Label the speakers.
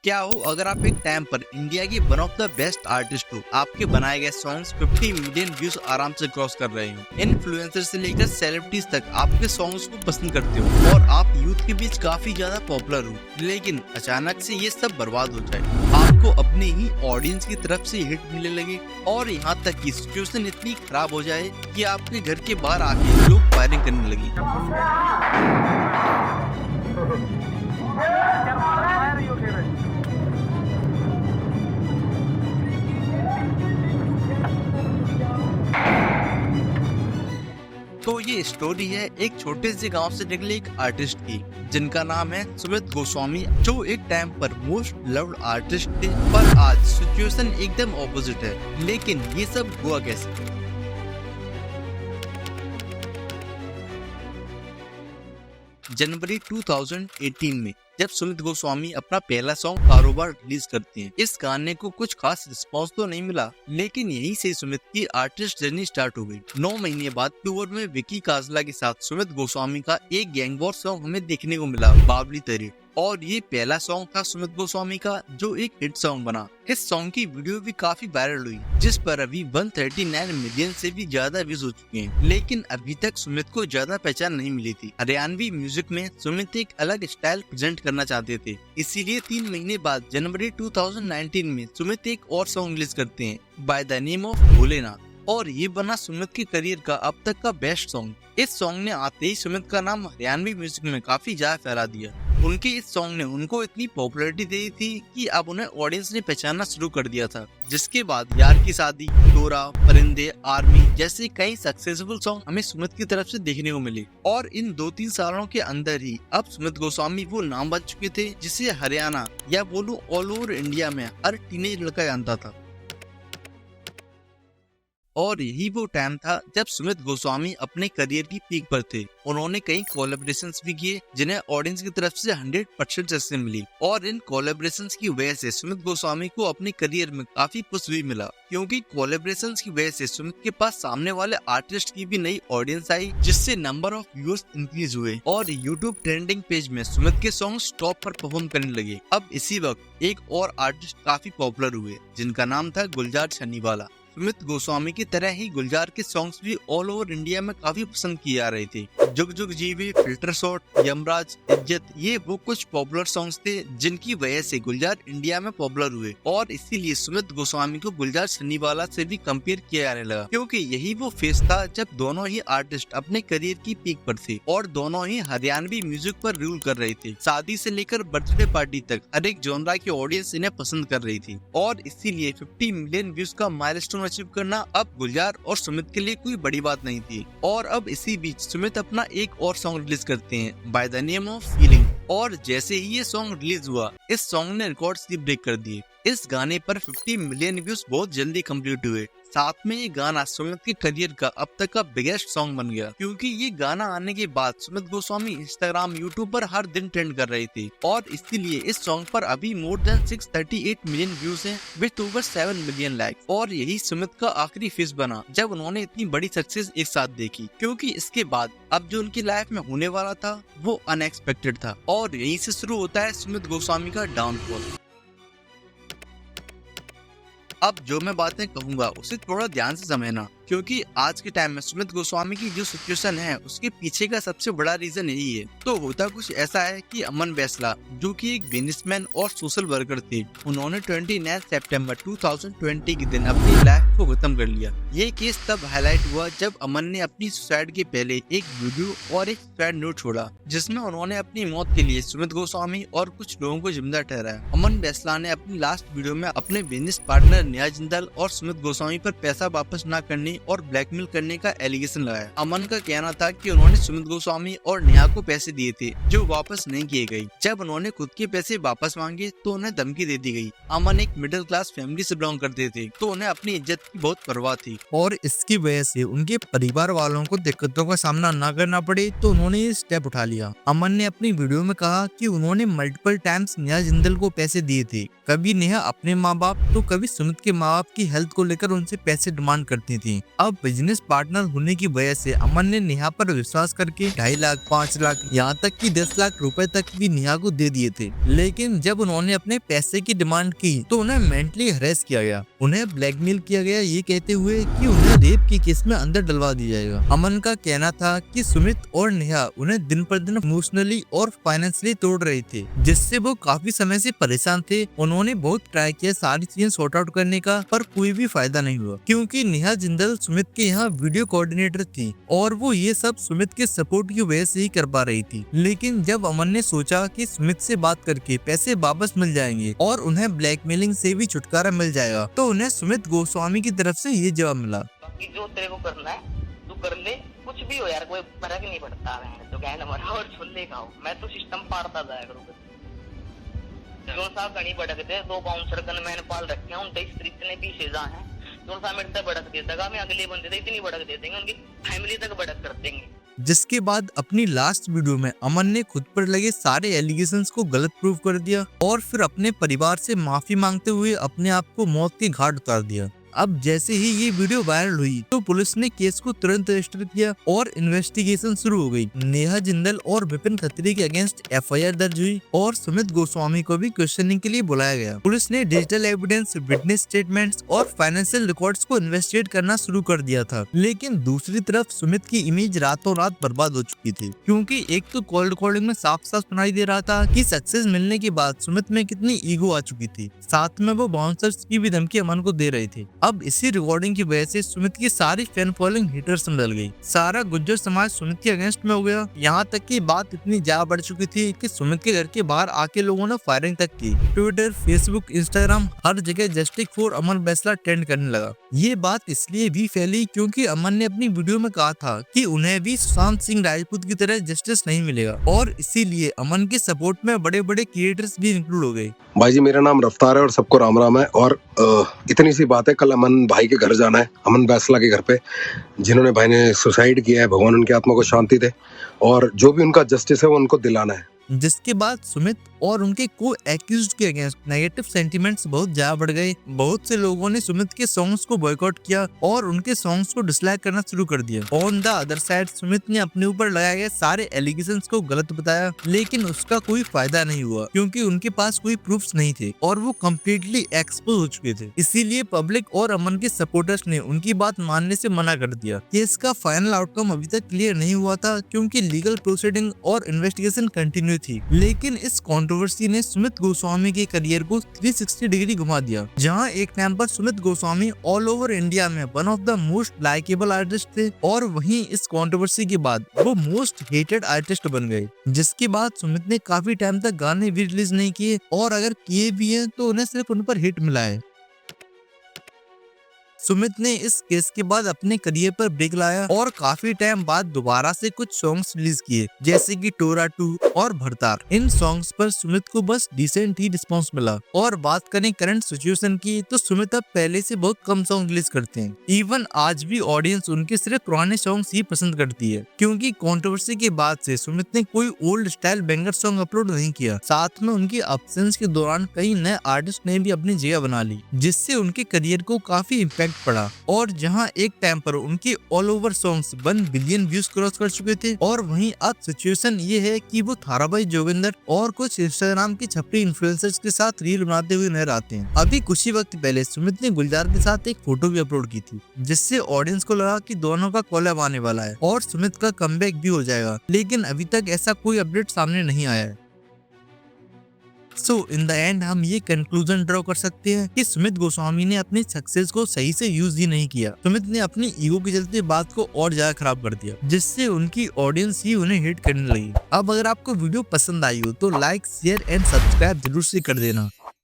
Speaker 1: क्या हो अगर आप एक टाइम पर इंडिया की one of the best artist हो, आपके बनाए गए सॉन्ग्स 50 मिलियन व्यूज आराम से क्रॉस कर रहे हो, इन्फ्लुएंसर से लेकर सेलिब्रिटीज तक आपके सॉन्ग्स को पसंद करते हो और आप यूथ के बीच काफी ज्यादा पॉपुलर हो, लेकिन अचानक से ये सब बर्बाद हो जाए, आपको अपने ही ऑडियंस की तरफ से हिट मिलने लगे और यहाँ तक कि सिचुएशन इतनी खराब हो जाए कि आपके घर के बाहर आके लोग फायरिंग करने लगे। तो ये स्टोरी है एक छोटे से गांव से निकले एक आर्टिस्ट की, जिनका नाम है सुमित गोस्वामी, जो एक टाइम पर मोस्ट लव्ड आर्टिस्ट थे, पर आज सिचुएशन एकदम ऑपोजिट है। लेकिन ये सब हुआ कैसे? जनवरी 2018 में जब सुमित गोस्वामी अपना पहला सॉन्ग कारोबार रिलीज करते हैं, इस गाने को कुछ खास रिस्पांस तो नहीं मिला, लेकिन यहीं से सुमित की आर्टिस्ट जर्नी स्टार्ट हो गई। 9 महीने बाद अक्टूबर में विकी काजला के साथ सुमित गोस्वामी का एक गैंग वॉर सॉन्ग हमें देखने को मिला, बावली तेरे, और ये पहला सॉन्ग था सुमित गोस्वामी का जो एक हिट सॉन्ग बना। इस सॉन्ग की वीडियो भी काफी वायरल हुई, जिस पर अभी 139 मिलियन से भी ज्यादा व्यूज हो चुके हैं, लेकिन अभी तक सुमित को ज्यादा पहचान नहीं मिली थी। हरियाणवी म्यूजिक में सुमित एक अलग स्टाइल प्रेजेंट करना चाहते थे, इसीलिए 3 महीने बाद जनवरी 2019 में सुमित एक और सॉन्ग रिलीज करते हैं by the name of Bholenath, और ये बना सुमित के करियर का अब तक का बेस्ट सॉन्ग। इस सॉन्ग ने आते ही सुमित का नाम हरियाणवी म्यूजिक में काफी ज्यादा फैला दिया। उनके इस सॉन्ग ने उनको इतनी पॉपुलैरिटी दे दी थी कि अब उन्हें ऑडियंस ने पहचानना शुरू कर दिया था, जिसके बाद यार की शादी, डोरा, परिंदे, आर्मी जैसे कई सक्सेसफुल सॉन्ग हमें सुमित की तरफ से देखने को मिले। और इन 2-3 सालों के अंदर ही अब सुमित गोस्वामी वो नाम बन चुके थे जिसे हरियाणा या बोलूं ऑल ओवर इंडिया में हर टीनेज लड़का जानता था। और यही वो टाइम था जब सुमित गोस्वामी अपने करियर की पीक पर थे। उन्होंने कई कोलैबोरेशंस भी किए जिन्हें ऑडियंस की तरफ से 100% सक्सेस मिली, और इन कोलैबोरेशंस की वजह से सुमित गोस्वामी को अपने करियर में काफी पुश भी मिला, क्योंकि कोलैबोरेशंस की वजह से सुमित के पास सामने वाले आर्टिस्ट की भी नई ऑडियंस आई, जिससे नंबर ऑफ व्यूअर्स इंक्रीज हुए और यूट्यूब ट्रेंडिंग पेज में सुमित के सॉन्ग्स टॉप पर परफॉर्म करने लगे। अब इसी वक्त एक और आर्टिस्ट काफी पॉपुलर हुए, जिनका नाम था गुलजार छन्नीवाला। सुमित गोस्वामी की तरह ही गुलजार के सॉन्ग्स भी ऑल ओवर इंडिया में काफी पसंद किए जा रहे थे। जुग जुग जीवी, फिल्टर शॉट, यमराज, इज्जत, ये वो कुछ पॉपुलर सॉन्ग्स थे जिनकी वजह से गुलजार इंडिया में पॉपुलर हुए, और इसीलिए सुमित गोस्वामी को गुलजार छन्नीवाला से भी कंपेयर किया जाने लगा, क्योंकि यही वो फेज था जब दोनों ही आर्टिस्ट अपने करियर की पीक पर थे और दोनों ही हरियाणवी म्यूजिक पर रूल कर रहे थे। शादी से लेकर बर्थडे पार्टी तक हर एक जॉनरा की ऑडियंस इन्हें पसंद कर रही थी, और इसीलिए 50 मिलियन व्यूज का माइलस्टोन अचीव करना अब गुलजार और सुमित के लिए कोई बड़ी बात नहीं थी। और अब इसी बीच सुमित अपना एक और सॉन्ग रिलीज करते हैं by the name of feeling, और जैसे ही ये सॉन्ग रिलीज हुआ, इस सॉन्ग ने रिकॉर्ड्स भी ब्रेक कर दिए। इस गाने पर 50 मिलियन व्यूज बहुत जल्दी कंप्लीट हुए। साथ में ये गाना सुमित के करियर का अब तक का बिगेस्ट सॉन्ग बन गया, क्योंकि ये गाना आने के बाद सुमित गोस्वामी इंस्टाग्राम, यूट्यूब पर हर दिन ट्रेंड कर रहे थे, और इसीलिए इस सॉन्ग पर अभी मोर देन 638 मिलियन व्यूज हैं विद ओवर 7 मिलियन लाइक। और यही सुमित का आखिरी फेज बना जब उन्होंने इतनी बड़ी सक्सेस एक साथ देखी, क्योंकि इसके बाद अब जो उनकी लाइफ में होने वाला था वो अनएक्सपेक्टेड था, और यहीं से शुरू होता है सुमित गोस्वामी का डाउनफॉल। अब जो मैं बातें कहूंगा उसे थोड़ा ध्यान से समझना, क्योंकि आज के टाइम में सुमित गोस्वामी की जो सिचुएशन है उसके पीछे का सबसे बड़ा रीजन यही है। तो होता कुछ ऐसा है कि अमन बैसला, जो कि एक बिजनेसमैन और सोशल वर्कर थे, उन्होंने 29 सितंबर 2020 के दिन अपनी लाइफ को खत्म कर लिया। ये केस तब हाईलाइट हुआ जब अमन ने अपनी सुसाइड के पहले एक वीडियो और एक सुसाइड नोट छोड़ा, जिसमें उन्होंने अपनी मौत के लिए सुमित गोस्वामी और कुछ लोगों को जिम्मेदार ठहराया। अमन बैसला ने अपनी लास्ट वीडियो में अपने बिजनेस पार्टनर नेहा जिंदाल और सुमित गोस्वामी पर पैसा वापस न करने और ब्लैकमेल करने का एलिगेशन लगाया। अमन का कहना था कि उन्होंने सुमित गोस्वामी और नेहा को पैसे दिए थे जो वापस नहीं किए गए। जब उन्होंने खुद के पैसे वापस मांगे तो उन्हें धमकी दे दी गई। अमन एक मिडिल क्लास फैमिली से बिलोंग करते थे, तो उन्हें अपनी इज्जत की बहुत परवाह थी,
Speaker 2: और इसकी वजह से उनके परिवार वालों को दिक्कतों का सामना न करना पड़े, तो उन्होंने ये स्टेप उठा लिया। अमन ने अपनी वीडियो में कहा कि उन्होंने मल्टीपल टाइम्स नेहा जिंदल को पैसे दिए थे, कभी नेहा अपने माँ बाप तो कभी सुमित के माँ बाप की हेल्थ को लेकर उनसे पैसे डिमांड करती थी। अब बिजनेस पार्टनर होने की वजह से अमन ने नेहा पर विश्वास करके 2.5 लाख, 5 लाख, यहाँ तक कि 10 लाख रुपए तक भी नेहा को दे दिए थे। लेकिन जब उन्होंने अपने पैसे की डिमांड की तो उन्हें मेंटली हरेस किया गया, उन्हें ब्लैकमेल किया गया, ये कहते हुए कि उन्हें रेप के केस में अंदर डलवा दिया जाएगा। अमन का कहना था कि सुमित और नेहा उन्हें दिन पर दिन इमोशनली और फाइनेंशियली तोड़ रहे थे, जिससे वो काफी समय से परेशान थे। उन्होंने बहुत ट्राई किया सारी चीजें सॉर्ट आउट करने का, पर कोई भी फायदा नहीं हुआ, क्योंकि नेहा जिंदल सुमित के यहाँ वीडियो कोऑर्डिनेटर थी और वो ये सब सुमित के सपोर्ट की वजह से ही कर पा रही थी। लेकिन जब अमन ने सोचा कि सुमित से बात करके पैसे वापस मिल जाएंगे और उन्हें ब्लैकमेलिंग से भी छुटकारा मिल जाएगा, तो उन्हें सुमित गोस्वामी की तरफ से ये जवाब मिला।
Speaker 3: बाकी जो तेरे को करना है तू कर ले, कुछ भी हो यार, कोई फर्क नहीं पड़ता है, तो कहना मरा और छोले खाओ, मैं तो सिस्टम पाड़ता जाया करूँगा। जो सा गणी भड़कते 2 बाउंसर गनमैन पाल रखे हैं, उनके स्त्री इतने पीछे जा हैं, जो सा मेरे तक भड़क देता मैं अगले बंदे तक इतनी भड़क दे देंगे, उनकी फैमिली तक भड़क कर देंगे।
Speaker 2: जिसके बाद अपनी लास्ट वीडियो में अमन ने खुद पर लगे सारे एलिगेशंस को गलत प्रूव कर दिया और फिर अपने परिवार से माफी मांगते हुए अपने आप को मौत के घाट उतार दिया। अब जैसे ही ये वीडियो वायरल हुई तो पुलिस ने केस को तुरंत रजिस्टर किया और इन्वेस्टिगेशन शुरू हो गई। नेहा जिंदल और विपिन खत्री के अगेंस्ट एफआईआर दर्ज हुई और सुमित गोस्वामी को भी क्वेश्चनिंग के लिए बुलाया गया। पुलिस ने डिजिटल एविडेंस, विटनेस स्टेटमेंट्स और फाइनेंशियल रिकॉर्ड्स को इन्वेस्टिगेट करना शुरू कर दिया था। लेकिन दूसरी तरफ सुमित की इमेज रातों रात बर्बाद हो चुकी थी, क्योंकि एक तो कॉल रिकॉर्डिंग में साफ साफ सुनाई दे रहा था कि सक्सेस मिलने के बाद सुमित में कितनी ईगो आ चुकी थी, साथ में वो बाउंसर्स की भी धमकी अमन को दे रहे थे। अब इसी रिकॉर्डिंग की वजह से सुमित की सारी फैन फॉलोइंग हिटर्स में डल गई। सारा गुज्जर समाज सुमित के अगेंस्ट में हो गया। यहाँ तक कि बात इतनी ज्यादा बढ़ चुकी थी कि सुमित के घर के बाहर आके लोगों ने फायरिंग तक की। ट्विटर, फेसबुक, इंस्टाग्राम, हर जगह जस्टिस फॉर अमन फैसला ट्रेंड करने लगा। ये बात इसलिए भी फैली क्योंकि अमन ने अपनी वीडियो में कहा था कि उन्हें भी सुशांत सिंह राजपूत की तरह जस्टिस नहीं मिलेगा और इसीलिए अमन के सपोर्ट में बड़े बड़े क्रिएटर्स भी इंक्लूड हो गए।
Speaker 4: भाई जी, मेरा नाम रफ्तार है और सबको राम राम है। और इतनी सी बात है, कल अमन भाई के घर जाना है, अमन बैसला के घर पे, जिन्होंने भाई ने सुसाइड किया है, भगवान उनकी आत्मा को शांति दे, और जो भी उनका जस्टिस है वो उनको दिलाना है।
Speaker 2: जिसके बाद सुमित और उनके को एक्यूज्ड के अगेंस्ट नेगेटिव सेंटिमेंट्स बहुत ज्यादा बढ़ गए। बहुत से लोगों ने सुमित के सॉन्ग्स को बॉयकॉट किया और उनके सॉन्ग्स को डिसलाइक करना शुरू कर दिया। On the other side Sumit ने अपने ऊपर लगाए गए सारे एलिगेशंस को गलत बताया, लेकिन उसका कोई फायदा नहीं हुआ क्योंकि उनके पास कोई प्रूफ्स नहीं थे और वो कम्प्लीटली एक्सपोज हो चुके थे। इसीलिए पब्लिक और अमन के सपोर्टर्स ने उनकी बात मानने से मना कर दिया। केस का फाइनल आउटकम अभी तक क्लियर नहीं हुआ था क्योंकि लीगल प्रोसीडिंग और इन्वेस्टिगेशन कंटिन्यू थी। लेकिन इस कंट्रोवर्सी ने सुमित गोस्वामी के करियर को 360 डिग्री घुमा दिया। जहां एक टाइम पर Sumit Goswami all over India में one of the most likeable artist थे और वहीं इस कंट्रोवर्सी के बाद वो मोस्ट हेटेड आर्टिस्ट बन गए। जिसके बाद सुमित ने काफी टाइम तक गाने भी रिलीज नहीं किए और अगर किए भी हैं तो उन्हें सिर्फ उन पर हिट मिला है। सुमित ने इस केस के बाद अपने करियर पर ब्रेक लाया और काफी टाइम बाद दोबारा से कुछ सॉन्ग्स रिलीज किए, जैसे कि टोरा 2 और भरतार। इन सॉन्ग्स पर सुमित को बस डिसेंट ही रिस्पांस मिला। और बात करें करंट सिचुएशन की तो सुमित अब पहले से बहुत कम सॉन्ग रिलीज करते हैं। इवन आज भी ऑडियंस उनके सिर्फ पुराने सॉन्ग्स ही पसंद करती है, क्योंकि कंट्रोवर्सी के बाद से सुमित ने कोई old style banger song upload नहीं किया। साथ में उनकी एब्सेंस के दौरान कई नए आर्टिस्ट ने भी अपनी जगह बना ली, जिससे उनके करियर को काफी इम्पैक्ट पड़ा। और जहां एक टाइम पर उनके all over songs 1 billion views cross कर चुके थे और वहीं अब सिचुएशन ये है कि वो थाराबाई जोगिंदर और कुछ इंस्टाग्राम की छपरी इन्फ्लुएंसर्स के साथ रील बनाते हुए नजर आते हैं। अभी कुछ ही वक्त पहले सुमित ने गुलजार के साथ एक फोटो भी अपलोड की थी, जिससे ऑडियंस को लगा कि दोनों का कोलैब आने वाला है और सुमित का कमबैक भी हो जाएगा, लेकिन अभी तक ऐसा कोई अपडेट सामने नहीं आया है। सो इन द एंड हम ये कंक्लूजन ड्रॉ कर सकते हैं कि सुमित गोस्वामी ने अपनी सक्सेस को सही से यूज ही नहीं किया। सुमित ने अपनी ईगो के चलते बात को और ज्यादा खराब कर दिया, जिससे उनकी ऑडियंस ही उन्हें हिट करने लगी। अब अगर आपको वीडियो पसंद आई हो तो लाइक, शेयर एंड सब्सक्राइब जरूर से कर देना।